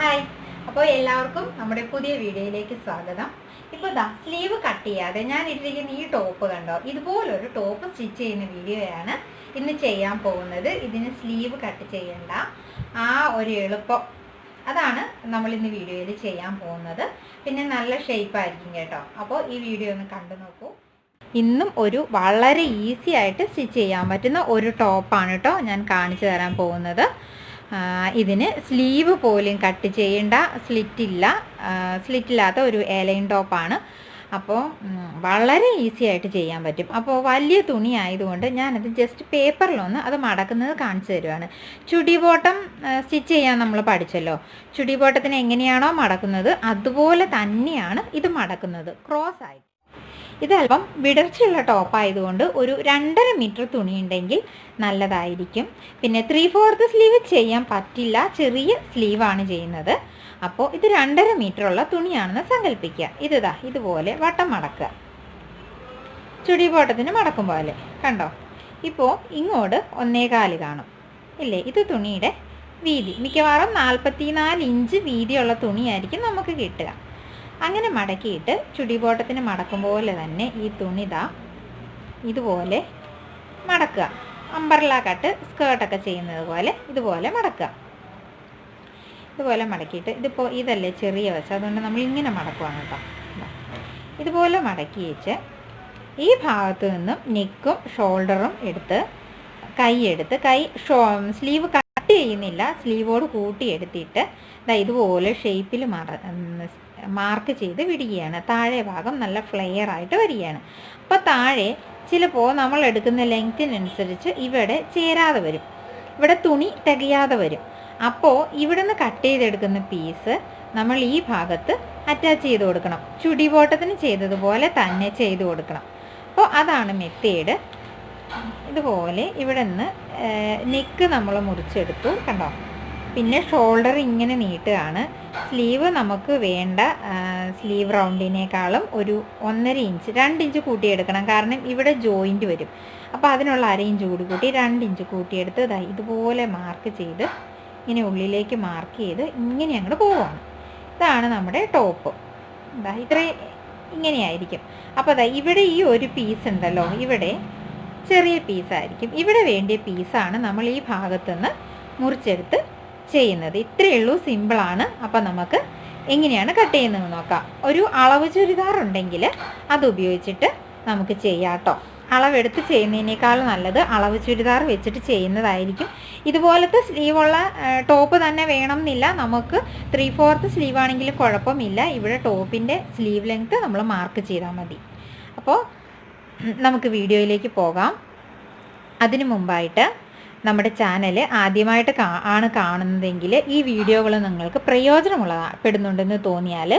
Hi, അപ്പോൾ എല്ലാവർക്കും നമ്മുടെ പുതിയ വീഡിയോയിലേക്ക് സ്വാഗതം. ഇപ്പോൾ സ്ലീവ് കട്ട് ചെയ്യാതെ ഞാൻ ഇട്ടിരിക്കുന്ന ഈ ടോപ്പ് കണ്ടോ, ഇതുപോലൊരു ടോപ്പ് സ്റ്റിച്ച് ചെയ്യുന്ന വീഡിയോയാണ് ഇന്ന് ചെയ്യാൻ പോകുന്നത്. ഇതിന് സ്ലീവ് കട്ട് ചെയ്യേണ്ട ആ ഒരു എളുപ്പം, അതാണ് നമ്മൾ ഇന്ന് വീഡിയോയിൽ ചെയ്യാൻ പോകുന്നത്. പിന്നെ നല്ല ഷേപ്പായിരിക്കും കേട്ടോ. അപ്പോൾ ഈ വീഡിയോ ഒന്ന് കണ്ടു നോക്കൂ. ഇന്നും ഒരു വളരെ ഈസി ആയിട്ട് സ്റ്റിച്ച് ചെയ്യാൻ പറ്റുന്ന ഒരു ടോപ്പാണ് കേട്ടോ ഞാൻ കാണിച്ചു തരാൻ പോകുന്നത്. ഇതിന് സ്ലീവ് പോലും കട്ട് ചെയ്യേണ്ട, സ്ലിറ്റില്ലാത്ത ഒരു എലൈൻ ടോപ്പാണ്. അപ്പോൾ വളരെ ഈസി ആയിട്ട് ചെയ്യാൻ പറ്റും. അപ്പോൾ വലിയ തുണി ആയതുകൊണ്ട് ഞാനത് ജസ്റ്റ് പേപ്പറിലൊന്ന് അത് മടക്കുന്നത് കാണിച്ചു തരുവാണ്. ചുടി ബോട്ടം സ്റ്റിച്ച് ചെയ്യാൻ നമ്മൾ പഠിച്ചല്ലോ. ചുടി ബോട്ടത്തിന് എങ്ങനെയാണോ മടക്കുന്നത് അതുപോലെ തന്നെയാണ് ഇത് മടക്കുന്നത്, ക്രോസ് ആയിട്ട്. ഇതല്പം വിടർച്ചയുള്ള ടോപ്പായതുകൊണ്ട് ഒരു 2.5 മീറ്റർ തുണി ഉണ്ടെങ്കിൽ നല്ലതായിരിക്കും. പിന്നെ 3/4 സ്ലീവ് ചെയ്യാൻ പറ്റില്ല, ചെറിയ സ്ലീവാണ് ചെയ്യുന്നത്. അപ്പോൾ ഇത് 2.5 മീറ്ററുള്ള തുണിയാണെന്ന് സങ്കല്പിക്കുക. ഇതുപോലെ വട്ടം മടക്കുക, ചുടി ബോട്ടത്തിന് മടക്കും പോലെ. കണ്ടോ, ഇപ്പോൾ ഇങ്ങോട്ട് 1.25 കാണും ഇല്ലേ? ഇത് തുണിയുടെ വീതി. മിക്കവാറും 44 ഇഞ്ച് വീതിയുള്ള തുണിയായിരിക്കും നമുക്ക് കിട്ടുക. അങ്ങനെ മടക്കിയിട്ട് ചുടി ബോട്ടത്തിന് മടക്കും പോലെ തന്നെ ഈ തുണി ഇതുപോലെ മടക്കുക. അംബ്രല്ല കട്ട് സ്കേർട്ടൊക്കെ ചെയ്യുന്നത് പോലെ ഇതുപോലെ മടക്കുക. ഇതുപോലെ മടക്കിയിട്ട് ഇതല്ലേ ചെറിയ വശം, അതുകൊണ്ട് നമ്മൾ ഇങ്ങനെ മടക്കുവാണ് കേട്ടോ. ഇതുപോലെ മടക്കി വെച്ച് ഈ ഭാഗത്ത് നിന്നും നെക്കും ഷോൾഡറും എടുത്ത് കൈ സ്ലീവ് കട്ട് ചെയ്യുന്നില്ല, സ്ലീവോട് കൂട്ടിയെടുത്തിട്ട് ഇതുപോലെ ഷേപ്പിൽ മാർക്ക് ചെയ്ത് വിടുകയാണ്. താഴെ ഭാഗം നല്ല ഫ്ലെയർ ആയിട്ട് വരികയാണ്. അപ്പോൾ താഴെ ചിലപ്പോൾ നമ്മൾ എടുക്കുന്ന ലെങ്ത്തിനനുസരിച്ച് ഇവിടെ ചേരാതെ വരും, ഇവിടെ തുണി തികയാതെ വരും. അപ്പോൾ ഇവിടെ നിന്ന് കട്ട് ചെയ്തെടുക്കുന്ന പീസ് നമ്മൾ ഈ ഭാഗത്ത് അറ്റാച്ച് ചെയ്ത് കൊടുക്കണം. ചുടി ബോട്ടത്തിന് ചെയ്തതുപോലെ തന്നെ ചെയ്ത് കൊടുക്കണം. അപ്പോൾ അതാണ് മെത്തേഡ്. ഇതുപോലെ ഇവിടെ നിന്ന് നെക്ക് നമ്മൾ മുറിച്ചെടുത്തു കണ്ടോ. പിന്നെ ഷോൾഡർ ഇങ്ങനെ നീട്ടുകയാണ്. സ്ലീവ് നമുക്ക് വേണ്ട സ്ലീവ് റൗണ്ടിനേക്കാളും ഒരു 1.5 ഇഞ്ച് 2 ഇഞ്ച് കൂട്ടിയെടുക്കണം. കാരണം ഇവിടെ ജോയിൻറ്റ് വരും. അപ്പോൾ അതിനുള്ള 1/2 ഇഞ്ച് കൂടി കൂട്ടി 2 ഇഞ്ച് കൂട്ടിയെടുത്ത് ഇതുപോലെ മാർക്ക് ചെയ്ത് ഇങ്ങനെ ഉള്ളിലേക്ക് മാർക്ക് ചെയ്ത് ഇങ്ങനെ അങ്ങോട്ട് പോവുകയാണ്. ഇതാണ് നമ്മുടെ ടോപ്പ്. ഇങ്ങനെയായിരിക്കും. അപ്പോൾ ഇവിടെ ഈ ഒരു പീസ് ഉണ്ടല്ലോ, ഇവിടെ ചെറിയ പീസായിരിക്കും. ഇവിടെ വേണ്ടിയ പീസാണ് നമ്മൾ ഈ ഭാഗത്തുനിന്ന് മുറിച്ചെടുത്ത് ചെയ്യുന്നത്. ഇത്രയേ ഉള്ളൂ, സിമ്പിളാണ്. അപ്പം നമുക്ക് എങ്ങനെയാണ് കട്ട് ചെയ്യുന്നതെന്ന് നോക്കാം. ഒരു അളവ് ചുരിദാർ ഉണ്ടെങ്കിൽ അത് ഉപയോഗിച്ചിട്ട് നമുക്ക് ചെയ്യാം കേട്ടോ. അളവെടുത്ത് ചെയ്യുന്നതിനേക്കാൾ നല്ലത് അളവ് ചുരിദാർ വെച്ചിട്ട് ചെയ്യുന്നതായിരിക്കും. ഇതുപോലത്തെ സ്ലീവുള്ള ടോപ്പ് തന്നെ വേണം എന്നില്ല, നമുക്ക് 3/4 സ്ലീവ് ആണെങ്കിലും കുഴപ്പമില്ല. ഇവിടെ ടോപ്പിൻ്റെ സ്ലീവ് ലെങ്ത്ത് നമ്മൾ മാർക്ക് ചെയ്താൽ മതി. അപ്പോൾ നമുക്ക് വീഡിയോയിലേക്ക് പോകാം. അതിനു മുമ്പായിട്ട് നമ്മുടെ ചാനൽ ആദ്യമായിട്ട് ആണ് കാണുന്നതെങ്കിൽ ഈ വീഡിയോകൾ നിങ്ങൾക്ക് പ്രയോജനമുള്ളപ്പെടുന്നുണ്ടെന്ന് തോന്നിയാൽ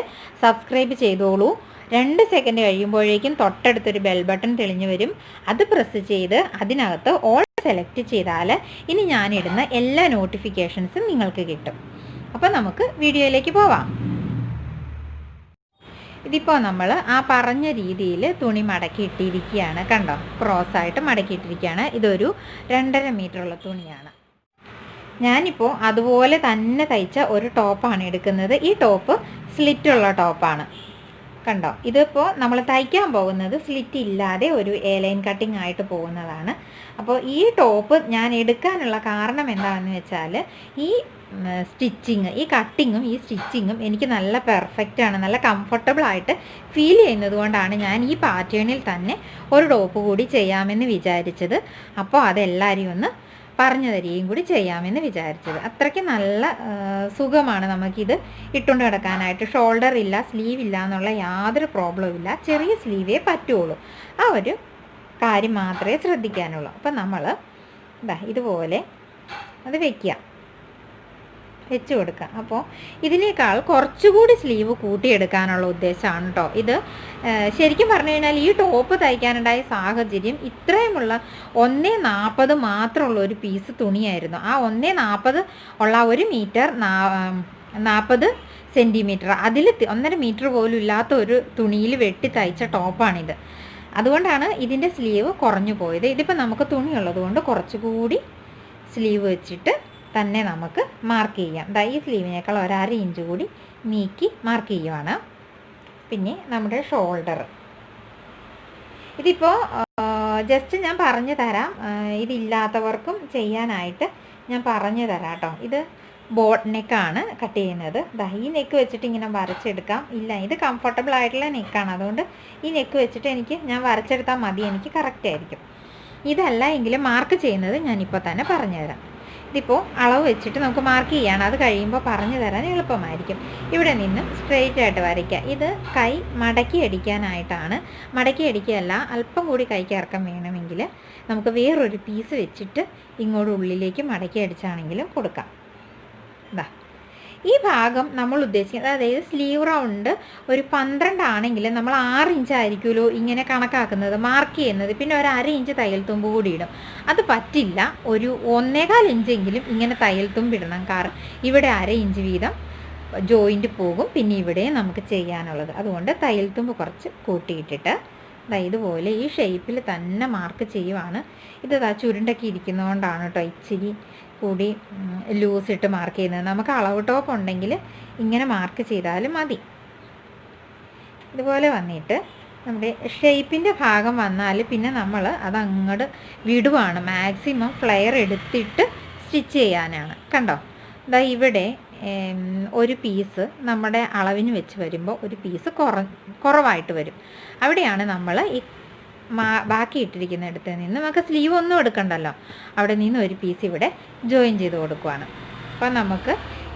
സബ്സ്ക്രൈബ് ചെയ്തോളൂ. 2 സെക്കൻഡ് കഴിയുമ്പോഴേക്കും തൊട്ടടുത്തൊരു ബെൽ ബട്ടൺ തെളിഞ്ഞു വരും. അത് പ്രസ് ചെയ്ത് അതിനകത്ത് ഓൾ സെലക്ട് ചെയ്താൽ ഇനി ഞാനിടുന്ന എല്ലാ നോട്ടിഫിക്കേഷൻസും നിങ്ങൾക്ക് കിട്ടും. അപ്പോൾ നമുക്ക് വീഡിയോയിലേക്ക് പോവാം. ഇതിപ്പോൾ നമ്മൾ ആ പറഞ്ഞ രീതിയിൽ തുണി മടക്കിയിട്ടിരിക്കുകയാണ് കണ്ടോ, ക്രോസായിട്ട് മടക്കിയിട്ടിരിക്കുകയാണ്. ഇതൊരു 2.5 മീറ്ററുള്ള തുണിയാണ്. ഞാനിപ്പോൾ അതുപോലെ തന്നെ തയ്ച്ച ഒരു ടോപ്പാണ് എടുക്കുന്നത്. ഈ ടോപ്പ് സ്ലിറ്റുള്ള ടോപ്പാണ് കണ്ടോ. ഇതിപ്പോൾ നമ്മൾ തയ്ക്കാൻ പോകുന്നത് സ്ലിറ്റ് ഇല്ലാതെ ഒരു എലൈൻ കട്ടിങ് ആയിട്ട് പോകുന്നതാണ്. അപ്പോൾ ഈ ടോപ്പ് ഞാൻ എടുക്കാനുള്ള കാരണം എന്താണെന്ന് വെച്ചാൽ ഈ സ്റ്റിച്ചിങ്, ഈ കട്ടിങ്ങും ഈ സ്റ്റിച്ചിങ്ങും എനിക്ക് നല്ല പെർഫെക്റ്റാണ്, നല്ല കംഫർട്ടബിളായിട്ട് ഫീൽ ചെയ്യുന്നത് കൊണ്ടാണ് ഞാൻ ഈ പാറ്റേണിൽ തന്നെ ഒരു ടോപ്പ് കൂടി ചെയ്യാമെന്ന് വിചാരിച്ചത്. അപ്പോൾ അതെല്ലാവരെയും ഒന്ന് പറഞ്ഞു തരികയും കൂടി ചെയ്യാമെന്ന് വിചാരിച്ചത്. അത്രയ്ക്ക് നല്ല സുഖമാണ് നമുക്കിത് ഇട്ടുകൊണ്ട് കിടക്കാനായിട്ട്. ഷോൾഡർ ഇല്ല, സ്ലീവ് ഇല്ല എന്നുള്ള യാതൊരു പ്രോബ്ലവും ഇല്ല. ചെറിയ സ്ലീവേ പറ്റുള്ളൂ, ആ ഒരു കാര്യം മാത്രമേ ശ്രദ്ധിക്കാനുള്ളൂ. അപ്പം നമ്മൾ ഇതുപോലെ അത് വെച്ച് കൊടുക്കുക. അപ്പോൾ ഇതിനേക്കാൾ കുറച്ചുകൂടി സ്ലീവ് കൂട്ടിയെടുക്കാനുള്ള ഉദ്ദേശമാണ് കേട്ടോ ഇത്. ശരിക്കും പറഞ്ഞു കഴിഞ്ഞാൽ ഈ ടോപ്പ് തയ്ക്കാനുണ്ടായ സാഹചര്യം ഇത്രയുമുള്ള 1.40 മാത്രമുള്ള ഒരു പീസ് തുണിയായിരുന്നു. ആ 1.40 ഉള്ള 1 മീറ്റർ 40 സെൻറ്റിമീറ്റർ, അതിൽ 1.5 മീറ്റർ പോലും ഇല്ലാത്ത ഒരു തുണിയിൽ വെട്ടി തയ്ച്ച ടോപ്പാണിത്. അതുകൊണ്ടാണ് ഇതിൻ്റെ സ്ലീവ് കുറഞ്ഞു പോയത്. ഇതിപ്പോൾ നമുക്ക് തുണിയുള്ളത് കൊണ്ട് കുറച്ചുകൂടി സ്ലീവ് വെച്ചിട്ട് തന്നെ നമുക്ക് മാർക്ക് ചെയ്യാം. ഈ സ്ലീവിനേക്കാൾ 1/2 ഇഞ്ച് കൂടി നീക്കി മാർക്ക് ചെയ്യുവാണ്. പിന്നെ നമ്മുടെ ഷോൾഡർ, ഇതിപ്പോൾ ജസ്റ്റ് ഞാൻ പറഞ്ഞു തരാം, ഇതില്ലാത്തവർക്കും ചെയ്യാനായിട്ട് ഞാൻ പറഞ്ഞു തരാം കേട്ടോ. ഇത് ബോട്ട് നെക്കാണ് കട്ട് ചെയ്യുന്നത്. ഈ നെക്ക് വെച്ചിട്ട് ഇങ്ങനെ വരച്ചെടുക്കാം. ഇല്ല, ഇത് കംഫർട്ടബിൾ ആയിട്ടുള്ള നെക്കാണ്, അതുകൊണ്ട് ഈ നെക്ക് വെച്ചിട്ട് ഞാൻ വരച്ചെടുത്താൽ മതി, എനിക്ക് കറക്റ്റ് ആയിരിക്കും. ഇതല്ല എങ്കിലും മാർക്ക് ചെയ്യുന്നത് ഞാനിപ്പോൾ തന്നെ പറഞ്ഞുതരാം. ഇതിപ്പോൾ അളവ് വെച്ചിട്ട് നമുക്ക് മാർക്ക് ചെയ്യാണ്, അത് കഴിയുമ്പോൾ പറഞ്ഞു തരാൻ എളുപ്പമായിരിക്കും. ഇവിടെ നിന്നും സ്ട്രെയിറ്റ് ആയിട്ട് വരയ്ക്കുക. ഇത് കൈ മടക്കി അടിക്കാനായിട്ടാണ്. മടക്കി അടിക്കുകയല്ല, അല്പം കൂടി കൈക്ക് ഇറക്കം വേണമെങ്കിൽ നമുക്ക് വേറൊരു പീസ് വെച്ചിട്ട് ഇങ്ങോട്ട് ഉള്ളിലേക്ക് മടക്കി അടിച്ചാണെങ്കിലും കൊടുക്കാം. ഈ ഭാഗം നമ്മൾ ഉദ്ദേശിക്കുന്നത്, അതായത് സ്ലീവ് റൗണ്ട് ഒരു 12 ആണെങ്കിൽ നമ്മൾ 6 ഇഞ്ച് ആയിരിക്കുമല്ലോ ഇങ്ങനെ കണക്കാക്കുന്നത്, മാർക്ക് ചെയ്യുന്നത്. പിന്നെ ഒരു 1/2 ഇഞ്ച് തയ്യൽ തുമ്പ് കൂടി ഇടും. അത് പറ്റില്ല, ഒരു 1.25 ഇഞ്ചെങ്കിലും ഇങ്ങനെ തയ്യൽ തുമ്പ് ഇടണം. കാരണം ഇവിടെ 1/2 ഇഞ്ച് വീതം ജോയിൻറ്റ് പോകും, പിന്നെ ഇവിടെ നമുക്ക് ചെയ്യാനുള്ളത്. അതുകൊണ്ട് തയ്യൽ തുമ്പ് കുറച്ച് കൂട്ടിയിട്ടിട്ട് ഇതുപോലെ ഈ ഷേപ്പിൽ തന്നെ മാർക്ക് ചെയ്യുവാണ്. ഇത് ചുരുണ്ടൊക്കെ ഇരിക്കുന്നതുകൊണ്ടാണ് കേട്ടോ ഇച്ചിരി കൂടി ലൂസ് ഇട്ട് മാർക്ക് ചെയ്യുന്നത്. നമുക്ക് അളവ് ടോപ്പ് ഉണ്ടെങ്കിൽ ഇങ്ങനെ മാർക്ക് ചെയ്താലും മതി. ഇതുപോലെ വന്നിട്ട് നമ്മുടെ ഷേപ്പിൻ്റെ ഭാഗം വന്നാൽ പിന്നെ നമ്മൾ അതങ്ങോട്ട് വിടുവാണ്. മാക്സിമം ഫ്ലെയർ എടുത്തിട്ട് സ്റ്റിച്ച് ചെയ്യാനാണ്. കണ്ടോ, ഇവിടെ ഒരു പീസ് നമ്മുടെ അളവിന് വെച്ച് വരുമ്പോൾ ഒരു പീസ് കുറവായിട്ട് വരും. അവിടെയാണ് നമ്മൾ ഈ ബാക്കി ഇട്ടിരിക്കുന്നിടത്ത് നിന്ന് നമുക്ക് സ്ലീവ് ഒന്നും എടുക്കണ്ടല്ലോ, അവിടെ നിന്ന് ഒരു പീസ് ഇവിടെ ജോയിൻ ചെയ്ത് കൊടുക്കുവാണ്. അപ്പം നമുക്ക്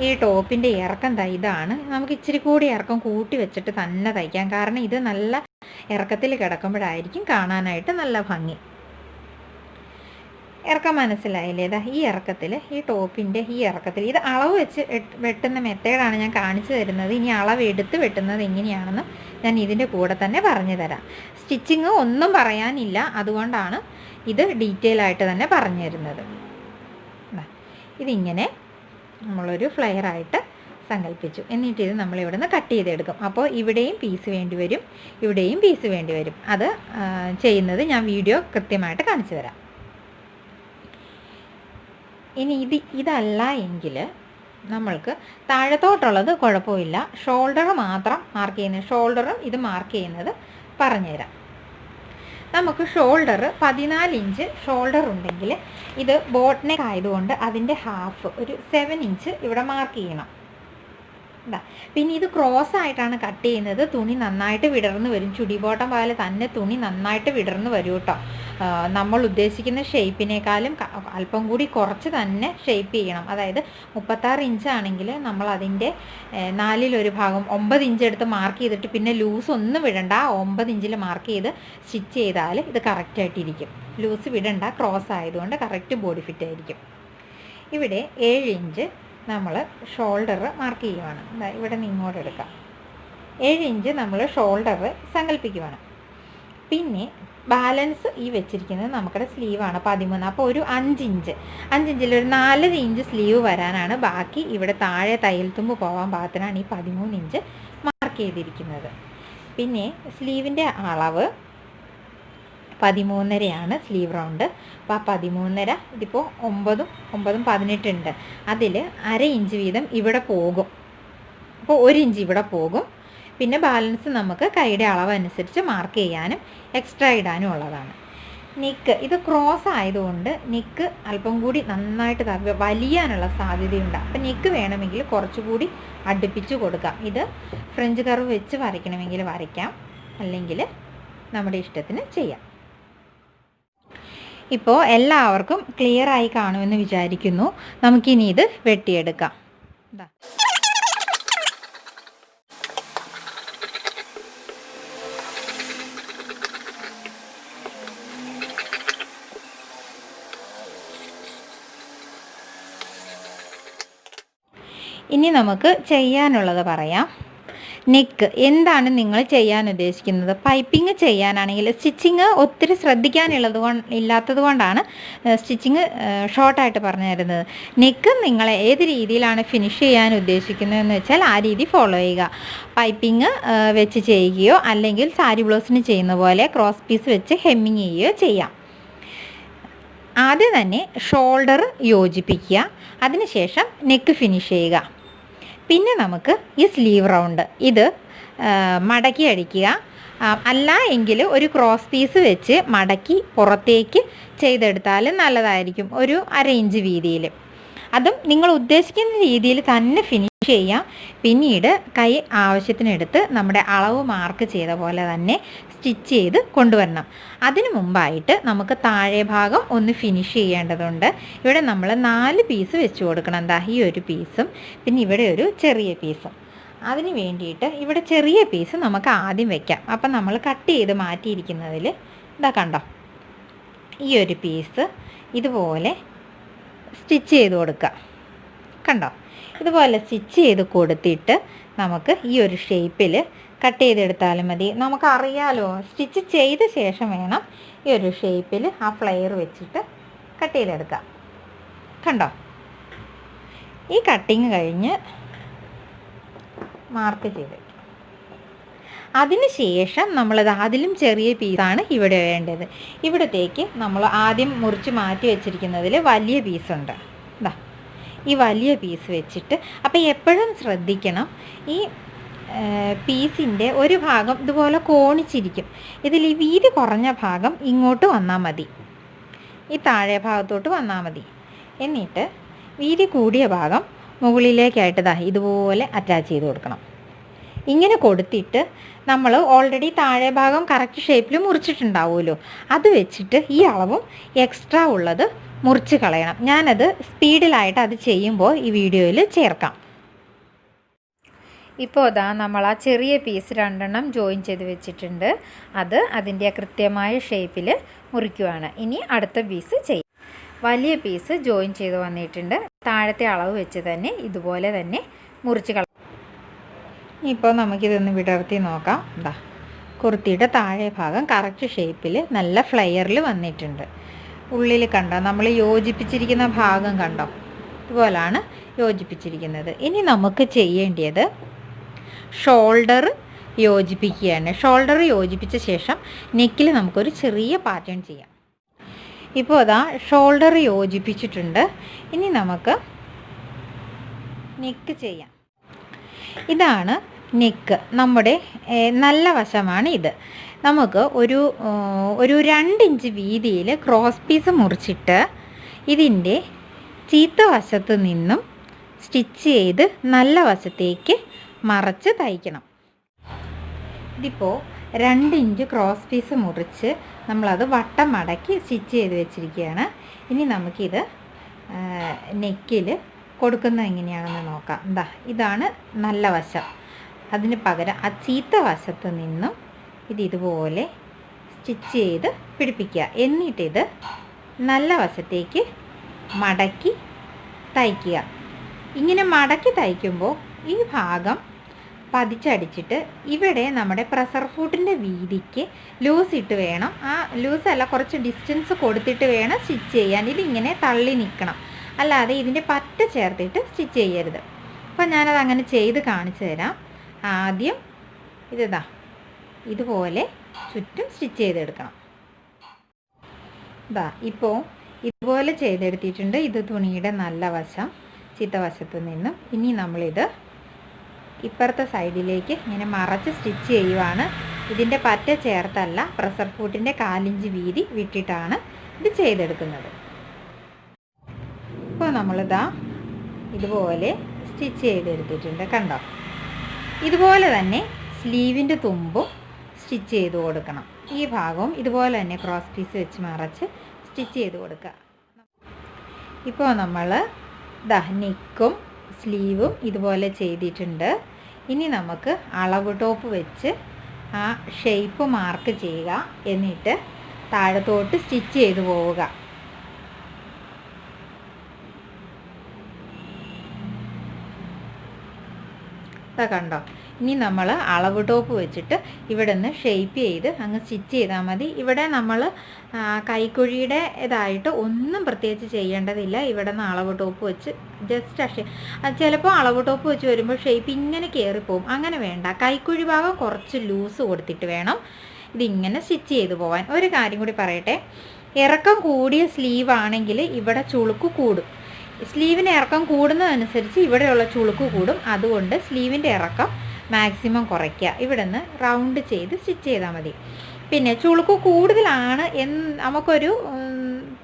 ഈ ടോപ്പിൻ്റെ ഇറക്കം ഇതാണ്. നമുക്ക് ഇച്ചിരി കൂടി ഇറക്കം കൂട്ടി വെച്ചിട്ട് തന്നെ തയ്ക്കാം. കാരണം ഇത് നല്ല ഇറക്കത്തിൽ കിടക്കുമ്പോഴായിരിക്കും കാണാനായിട്ട് നല്ല ഭംഗി. ഇറക്കം മനസ്സിലായില്ലേ? ഈ ഇറക്കത്തിൽ, ഈ ടോപ്പിൻ്റെ ഈ ഇറക്കത്തിൽ, ഇത് അളവ് വെച്ച് വെട്ടുന്ന മെത്തേഡാണ് ഞാൻ കാണിച്ചു തരുന്നത്. ഇനി അളവ് എടുത്ത് വെട്ടുന്നത് എങ്ങനെയാണെന്ന് ഞാൻ ഇതിൻ്റെ കൂടെ തന്നെ പറഞ്ഞു തരാം. സ്റ്റിച്ചിങ് ഒന്നും പറയാനില്ല, അതുകൊണ്ടാണ് ഇത് ഡീറ്റെയിൽ ആയിട്ട് തന്നെ പറഞ്ഞു തരുന്നത്. ഇതിങ്ങനെ നമ്മളൊരു ഫ്ലെയർ ആയിട്ട് സങ്കല്പിച്ചു. എന്നിട്ട് ഇത് നമ്മളിവിടെ നിന്ന് കട്ട് ചെയ്തെടുക്കും. അപ്പോൾ ഇവിടെയും പീസ് വേണ്ടി വരും, ഇവിടെയും പീസ് വേണ്ടി വരും. അത് ചെയ്യുന്നത് ഞാൻ വീഡിയോ കൃത്യമായിട്ട് കാണിച്ചു തരാം. ഇനി ഇതല്ല എങ്കിൽ നമ്മൾക്ക് താഴത്തോട്ടുള്ളത് കുഴപ്പമില്ല, ഷോൾഡർ മാത്രം മാർക്ക് ചെയ്യുന്നത്, ഷോൾഡറും ഇത് മാർക്ക് ചെയ്യുന്നത് പറഞ്ഞുതരാം. നമുക്ക് ഷോൾഡർ 14 ഇഞ്ച് ഷോൾഡർ ഉണ്ടെങ്കിൽ ഇത് ബോട്ട് നെക്ക് ആയതുകൊണ്ട് അതിൻ്റെ ഹാഫ് ഒരു 7 ഇഞ്ച് ഇവിടെ മാർക്ക് ചെയ്യണം. പിന്നെ ഇത് ക്രോസ് ആയിട്ടാണ് കട്ട് ചെയ്യുന്നത്. തുണി നന്നായിട്ട് വിടർന്ന് വരും. ചുടി ബോട്ടം പോലെ തന്നെ തുണി നന്നായിട്ട് വിടർന്ന് വരും കേട്ടോ. നമ്മൾ ഉദ്ദേശിക്കുന്ന ഷേപ്പിനേക്കാളും അല്പം കൂടി കുറച്ച് തന്നെ ഷേപ്പ് ചെയ്യണം. അതായത് 36 ഇഞ്ച് ആണെങ്കിൽ നമ്മൾ അതിൻ്റെ 4/1 ഭാഗം 9 ഇഞ്ച് എടുത്ത് മാർക്ക് ചെയ്തിട്ട് പിന്നെ ലൂസ് ഒന്നും വിടണ്ട, 9 ഇഞ്ചിൽ മാർക്ക് ചെയ്ത് സ്റ്റിച്ച് ചെയ്താൽ ഇത് കറക്റ്റായിട്ടിരിക്കും. ലൂസ് വിടണ്ട, ക്രോസ് ആയതുകൊണ്ട് കറക്റ്റ് ബോഡി ഫിറ്റ് ആയിരിക്കും. ഇവിടെ 7 ഇഞ്ച് നമ്മൾ ഷോൾഡർ മാർക്ക് ചെയ്യുവാണ്. ഇവിടെ നിന്ന് ഇങ്ങോട്ട് എടുക്കാം. 7 ഇഞ്ച് നമ്മൾ ഷോൾഡർ സങ്കല്പിക്കുവാണ്. പിന്നെ ബാലൻസ് ഈ വെച്ചിരിക്കുന്നത് നമ്മുടെ സ്ലീവാണ് 13. അപ്പോൾ ഒരു 5 ഇഞ്ചിൽ ഒരു 4 ഇഞ്ച് സ്ലീവ് വരാനാണ്. ബാക്കി ഇവിടെ താഴെ തയ്യൽ തുമ്പ് പോകാൻ പാകത്തിനാണ് ഈ 13 ഇഞ്ച് മാർക്ക് ചെയ്തിരിക്കുന്നത്. പിന്നെ സ്ലീവിൻ്റെ അളവ് 13.5 സ്ലീവ് റൗണ്ട്. അപ്പോൾ 13.5 ഇതിപ്പോൾ 9 18 ഉണ്ട്. അതിൽ 1/2 ഇഞ്ച് വീതം ഇവിടെ പോകും. അപ്പോൾ 1 ഇഞ്ച് ഇവിടെ പോകും. പിന്നെ ബാലൻസ് നമുക്ക് കൈയുടെ അളവനുസരിച്ച് മാർക്ക് ചെയ്യാനും എക്സ്ട്രാ ഇടാനും ഉള്ളതാണ്. നെക്ക് ഇത് ക്രോസ് ആയതുകൊണ്ട് നെക്ക് അല്പം കൂടി നന്നായിട്ട് വലിയാനുള്ള സാധ്യതയുണ്ട്. അപ്പം നെക്ക് വേണമെങ്കിൽ കുറച്ചുകൂടി അടുപ്പിച്ച് കൊടുക്കാം. ഇത് ഫ്രഞ്ച് കർവ് വെച്ച് വരയ്ക്കണമെങ്കിൽ വരയ്ക്കാം, അല്ലെങ്കിൽ നമ്മുടെ ഇഷ്ടത്തിന് ചെയ്യാം. ഇപ്പോൾ എല്ലാവർക്കും ക്ലിയർ ആയി കാണുമെന്ന് വിചാരിക്കുന്നു. നമുക്കിനി ഇത് വെട്ടിയെടുക്കാം. ഇനി നമുക്ക് ചെയ്യാനുള്ളത് പറയാം. നെക്ക് എന്താണ് നിങ്ങൾ ചെയ്യാൻ ഉദ്ദേശിക്കുന്നത്? പൈപ്പിംഗ് ചെയ്യാനാണെങ്കിൽ സ്റ്റിച്ചിങ് ഒത്തിരി ഇല്ലാത്തത് കൊണ്ടാണ് സ്റ്റിച്ചിങ് ഷോർട്ടായിട്ട് പറഞ്ഞു തരുന്നത്. നെക്ക് നിങ്ങൾ ഏത് രീതിയിലാണ് ഫിനിഷ് ചെയ്യാൻ ഉദ്ദേശിക്കുന്നതെന്ന് വെച്ചാൽ ആ രീതി ഫോളോ ചെയ്യുക. പൈപ്പിംഗ് വെച്ച് ചെയ്യുകയോ അല്ലെങ്കിൽ സാരി ബ്ലൗസിന് ചെയ്യുന്ന പോലെ ക്രോസ് പീസ് വെച്ച് ഹെമ്മിങ് ചെയ്യുകയോ ചെയ്യാം. ആദ്യം തന്നെ ഷോൾഡർ യോജിപ്പിക്കുക, അതിനുശേഷം നെക്ക് ഫിനിഷ് ചെയ്യുക. പിന്നെ നമുക്ക് ഈ സ്ലീവ് റൗണ്ട് ഇത് മടക്കി അടിക്കുക. അല്ല എങ്കിൽ ഒരു ക്രോസ് പീസ് വെച്ച് മടക്കി പുറത്തേക്ക് ചെയ്തെടുത്താലും നല്ലതായിരിക്കും, ഒരു 1/2 ഇഞ്ച് വീതിയിൽ. അതും നിങ്ങൾ ഉദ്ദേശിക്കുന്ന രീതിയിൽ തന്നെ ഫിനിഷ് ചെയ്യാം. പിന്നീട് കൈ ആവശ്യത്തിനെടുത്ത് നമ്മുടെ അളവ് മാർക്ക് ചെയ്ത പോലെ തന്നെ സ്റ്റിച്ച് ചെയ്ത് കൊണ്ടുവരണം. അതിനു മുമ്പായിട്ട് നമുക്ക് താഴെ ഭാഗം ഒന്ന് ഫിനിഷ് ചെയ്യേണ്ടതുണ്ട്. ഇവിടെ നമ്മൾ 4 പീസ് വെച്ച് കൊടുക്കണം. എന്താ ഈ ഒരു പീസും പിന്നെ ഇവിടെ ഒരു ചെറിയ പീസും. അതിന് വേണ്ടിയിട്ട് ഇവിടെ ചെറിയ പീസ് നമുക്ക് ആദ്യം വെക്കാം. അപ്പം നമ്മൾ കട്ട് ചെയ്ത് മാറ്റിയിരിക്കുന്നതിൽ ഇതാ കണ്ടോ, ഈ ഒരു പീസ് ഇതുപോലെ സ്റ്റിച്ച് ചെയ്ത് കൊടുക്കുക. കണ്ടോ, ഇതുപോലെ സ്റ്റിച്ച് ചെയ്ത് കൊടുത്തിട്ട് നമുക്ക് ഈ ഒരു ഷേപ്പിൽ കട്ട് ചെയ്തെടുത്താലും മതി. നമുക്കറിയാലോ, സ്റ്റിച്ച് ചെയ്ത ശേഷം വേണം ഈ ഒരു ഷേപ്പിൽ ആ ഫ്ലെയർ വെച്ചിട്ട് കട്ട് ചെയ്തെടുക്കാം. കണ്ടോ, ഈ കട്ടിങ് കഴിഞ്ഞ് മാർക്ക് ചെയ്ത് അതിന് ശേഷം നമ്മളത് അതിലും ചെറിയ പീസാണ് ഇവിടെ വേണ്ടത്. ഇവിടത്തേക്ക് നമ്മൾ ആദ്യം മുറിച്ച് മാറ്റി വെച്ചിരിക്കുന്നതിൽ വലിയ പീസുണ്ട്. ഇതാ ഈ വലിയ പീസ് വെച്ചിട്ട്, അപ്പോൾ എപ്പോഴും ശ്രദ്ധിക്കണം, ഈ പീസിൻ്റെ ഒരു ഭാഗം ഇതുപോലെ കോണിച്ചിരിക്കും. ഇതിൽ ഈ വീതി കുറഞ്ഞ ഭാഗം ഇങ്ങോട്ട് വന്നാൽ മതി, ഈ താഴെ ഭാഗത്തോട്ട് വന്നാൽ മതി. എന്നിട്ട് വീതി കൂടിയ ഭാഗം മുകളിലേക്കായിട്ട് ഇതുപോലെ അറ്റാച്ച് ചെയ്ത് കൊടുക്കണം. ഇങ്ങനെ കൊടുത്തിട്ട് നമ്മൾ ഓൾറെഡി താഴെ ഭാഗം കറക്റ്റ് ഷേപ്പിൽ മുറിച്ചിട്ടുണ്ടാവുമല്ലോ, അത് വെച്ചിട്ട് ഈ അളവും എക്സ്ട്രാ ഉള്ളത് മുറിച്ച് കളയണം. ഞാനത് സ്പീഡിലായിട്ട് അത് ചെയ്യുമ്പോൾ ഈ വീഡിയോയിൽ ചേർക്കാം. ഇപ്പോൾ അതാ നമ്മൾ ആ ചെറിയ പീസ് 2 ജോയിൻ ചെയ്ത് വെച്ചിട്ടുണ്ട്. അത് അതിൻ്റെ കൃത്യമായ ഷേപ്പിൽ മുറിക്കുവാണ്. ഇനി അടുത്ത പീസ് ചെയ്യും. വലിയ പീസ് ജോയിൻ ചെയ്ത് വന്നിട്ടുണ്ട്. താഴത്തെ അളവ് വെച്ച് തന്നെ ഇതുപോലെ തന്നെ മുറിച്ച് കളയാം. ഇപ്പോൾ നമുക്കിതൊന്ന് വിടർത്തി നോക്കാം. എന്താ കുർത്തിയുടെ താഴെ ഭാഗം കറക്റ്റ് ഷേപ്പിൽ നല്ല ഫ്ലെയറിൽ വന്നിട്ടുണ്ട്. ഉള്ളിൽ കണ്ടോ, നമ്മൾ യോജിപ്പിച്ചിരിക്കുന്ന ഭാഗം കണ്ടോ, ഇതുപോലാണ് യോജിപ്പിച്ചിരിക്കുന്നത്. ഇനി നമുക്ക് ചെയ്യേണ്ടത് ഷോൾഡർ യോജിപ്പിക്കുകയാണ്. ഷോൾഡർ യോജിപ്പിച്ച ശേഷം നെക്കിൽ നമുക്കൊരു ചെറിയ പാറ്റേൺ ചെയ്യാം. ഇപ്പോൾ അതാ ഷോൾഡർ യോജിപ്പിച്ചിട്ടുണ്ട്. ഇനി നമുക്ക് നെക്ക് ചെയ്യാം. ഇതാണ് നെക്ക്, നമ്മുടെ നല്ല വശമാണ് ഇത്. നമുക്ക് ഒരു 2 ഇഞ്ച് വീതിയിൽ ക്രോസ് പീസ് മുറിച്ചിട്ട് ഇതിൻ്റെ ചീത്ത വശത്ത് നിന്നും സ്റ്റിച്ച് ചെയ്ത് നല്ല വശത്തേക്ക് മറച്ച് തയ്ക്കണം. ഇതിപ്പോൾ 2 ഇഞ്ച് ക്രോസ് പീസ് മുറിച്ച് നമ്മളത് വട്ടം മടക്കി സ്റ്റിച്ച് ചെയ്ത് വെച്ചിരിക്കുകയാണ്. ഇനി നമുക്കിത് നെക്കിൽ കൊടുക്കുന്നത് എങ്ങനെയാണെന്ന് നോക്കാം. എന്താ ഇതാണ് നല്ല വശം. അതിന് പകരം ആ ചീത്ത വശത്ത് നിന്നും ഇതുപോലെ സ്റ്റിച്ച് ചെയ്ത് പിടിപ്പിക്കുക. എന്നിട്ടിത് നല്ല വശത്തേക്ക് മടക്കി തയ്ക്കുക. ഇങ്ങനെ മടക്കി തയ്ക്കുമ്പോൾ ഈ ഭാഗം പതിച്ചടിച്ചിട്ട് ഇവിടെ നമ്മുടെ പ്രഷർ ഫൂട്ടിൻ്റെ വീതിക്ക് ലൂസ് ഇട്ട് വേണം, ആ ലൂസല്ല കുറച്ച് ഡിസ്റ്റൻസ് കൊടുത്തിട്ട് വേണം സ്റ്റിച്ച് ചെയ്യാൻ. ഇതിങ്ങനെ തള്ളി നിൽക്കണം, അല്ലാതെ ഇതിൻ്റെ പറ്റ ചേർത്തിട്ട് സ്റ്റിച്ച് ചെയ്യരുത്. അപ്പോൾ ഞാനത് അങ്ങനെ ചെയ്ത് കാണിച്ചു തരാം. ആദ്യം ഇതുപോലെ ചുറ്റും സ്റ്റിച്ച് ചെയ്തെടുക്കണം. ഇപ്പോൾ ഇതുപോലെ ചെയ്തെടുത്തിട്ടുണ്ട്. ഇത് തുണിയുടെ നല്ല വശം, ചീത്ത വശത്തു നിന്നും. ഇനി നമ്മളിത് ഇപ്പുറത്തെ സൈഡിലേക്ക് ഇങ്ങനെ മറച്ച് സ്റ്റിച്ച് ചെയ്യുവാണ്. ഇതിൻ്റെ പറ്റ ചേർത്തല്ല, പ്രഷർ ഫൂട്ടിൻ്റെ 1/4 ഇഞ്ച് വീതി വിട്ടിട്ടാണ് ഇത് ചെയ്തെടുക്കുന്നത്. ഇപ്പോൾ നമ്മളിതാ ഇതുപോലെ സ്റ്റിച്ച് ചെയ്തെടുത്തിട്ടുണ്ട്. കണ്ടോ, ഇതുപോലെ തന്നെ സ്ലീവിൻ്റെ തുമ്പും സ്റ്റിച്ച് ചെയ്ത് കൊടുക്കണം. ഈ ഭാഗവും ഇതുപോലെ തന്നെ ക്രോസ് പീസ് വെച്ച് മറച്ച് സ്റ്റിച്ച് ചെയ്ത് കൊടുക്കുക. ഇപ്പോൾ നമ്മൾ നെക്കും സ്ലീവും ഇതുപോലെ ചെയ്തിട്ടുണ്ട്. ഇനി നമുക്ക് അളവ് ടോപ്പ് വെച്ച് ആ ഷേപ്പ് മാർക്ക് ചെയ്യുക. എന്നിട്ട് താഴത്തോട്ട് സ്റ്റിച്ച് ചെയ്ത് പോവുക. കണ്ടോ, ഇനി നമ്മൾ അളവ് ടോപ്പ് വെച്ചിട്ട് ഇവിടെ നിന്ന് ഷേപ്പ് ചെയ്ത് അങ്ങ് സ്റ്റിച്ച് ചെയ്താൽ മതി. ഇവിടെ നമ്മൾ കൈക്കുഴിയുടെ ഇതായിട്ട് ഒന്നും പ്രത്യേകിച്ച് ചെയ്യേണ്ടതില്ല. ഇവിടെ നിന്ന് അളവ് ടോപ്പ് വെച്ച് ജസ്റ്റ് ചിലപ്പോൾ അളവ് ടോപ്പ് വെച്ച് വരുമ്പോൾ ഷേപ്പ് ഇങ്ങനെ കയറിപ്പോവും. അങ്ങനെ വേണ്ട, കൈക്കുഴി ഭാഗം കുറച്ച് ലൂസ് കൊടുത്തിട്ട് വേണം ഇതിങ്ങനെ സ്റ്റിച്ച് ചെയ്ത് പോവാൻ. ഒരു കാര്യം കൂടി പറയട്ടെ, ഇറക്കം കൂടിയ സ്ലീവ് ആണെങ്കിൽ ഇവിടെ ചുളുക്ക് കൂടും. സ്ലീവിന് ഇറക്കം കൂടുന്നതനുസരിച്ച് ഇവിടെയുള്ള ചുളുക്ക് കൂടും. അതുകൊണ്ട് സ്ലീവിൻ്റെ ഇറക്കം മാക്സിമം കുറയ്ക്കുക. ഇവിടെ നിന്ന് റൗണ്ട് ചെയ്ത് സ്റ്റിച്ച് ചെയ്താൽ മതി. പിന്നെ ചുളുക്ക് കൂടുതലാണ് നമുക്കൊരു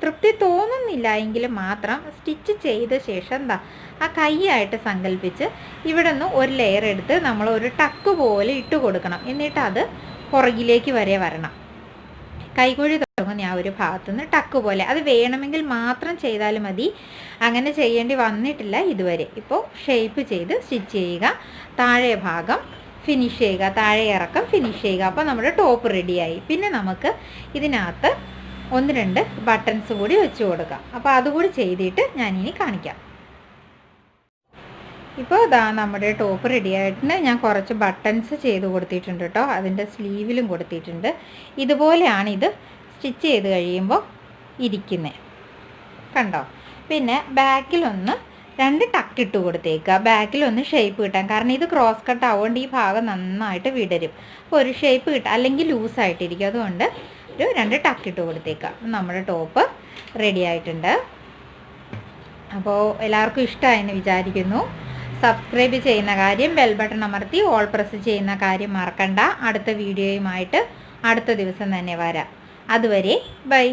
തൃപ്തി തോന്നുന്നില്ല എങ്കിൽ മാത്രം സ്റ്റിച്ച് ചെയ്ത ശേഷം എന്താ ആ കൈയായിട്ട് സങ്കല്പിച്ച് ഇവിടെ നിന്ന് ഒരു ലെയർ എടുത്ത് നമ്മൾ ഒരു ടക്ക് പോലെ ഇട്ട് കൊടുക്കണം. എന്നിട്ട് അത് പുറകിലേക്ക് വരെ വരണം. കൈക്കുഴി തുടങ്ങുന്ന ആ ഒരു ഭാഗത്തുനിന്ന് ടക്ക് പോലെ. അത് വേണമെങ്കിൽ മാത്രം ചെയ്താലും മതി. അങ്ങനെ ചെയ്യേണ്ടി വന്നിട്ടില്ല ഇതുവരെ. ഇപ്പോൾ ഷേപ്പ് ചെയ്ത് സ്റ്റിച്ച് ചെയ്യുക. താഴെ ഭാഗം ഫിനിഷ് ചെയ്യുക, താഴെ ഇറക്കം ഫിനിഷ് ചെയ്യുക. അപ്പോൾ നമ്മുടെ ടോപ്പ് റെഡിയായി. പിന്നെ നമുക്ക് ഇതിനകത്ത് 1-2 ബട്ടൺസ് കൂടി വെച്ച് കൊടുക്കാം. അപ്പോൾ അതുകൂടി ചെയ്തിട്ട് ഞാനിനി കാണിക്കാം. ഇപ്പോൾ ഇതാ നമ്മുടെ ടോപ്പ് റെഡി ആയിട്ടുണ്ട്. ഞാൻ കുറച്ച് ബട്ടൺസ് ചെയ്ത് കൊടുത്തിട്ടുണ്ട് കേട്ടോ. അതിൻ്റെ സ്ലീവിലും കൊടുത്തിട്ടുണ്ട്. ഇതുപോലെയാണ് ഇത് സ്റ്റിച്ച് ചെയ്ത് കഴിയുമ്പോൾ ഇരിക്കുന്നത്, കണ്ടോ. പിന്നെ ബാക്കിലൊന്ന് 2 ടക്കിട്ട് കൊടുത്തേക്കുക. ബാക്കിലൊന്ന് ഷേപ്പ് കിട്ടാൻ. കാരണം ഇത് ക്രോസ് കട്ട് ആവുകൊണ്ട് ഈ ഭാഗം നന്നായിട്ട് വിടരും. അപ്പോൾ ഒരു ഷേപ്പ് കിട്ടുക, അല്ലെങ്കിൽ ലൂസായിട്ടിരിക്കും. അതുകൊണ്ട് ഒരു 2 ടക്കിട്ട് കൊടുത്തേക്കുക. നമ്മുടെ ടോപ്പ് റെഡി ആയിട്ടുണ്ട്. അപ്പോൾ എല്ലാവർക്കും ഇഷ്ടമായെന്ന് വിചാരിക്കുന്നു. സബ്സ്ക്രൈബ് ചെയ്യുന്ന കാര്യം, ബെൽ ബട്ടൺ അമർത്തി ഓൾ പ്രസ് ചെയ്യുന്ന കാര്യം മറക്കണ്ട. അടുത്ത വീഡിയോയുമായിട്ട് അടുത്ത ദിവസം തന്നെ വരാം. അതുവരെ ബൈ.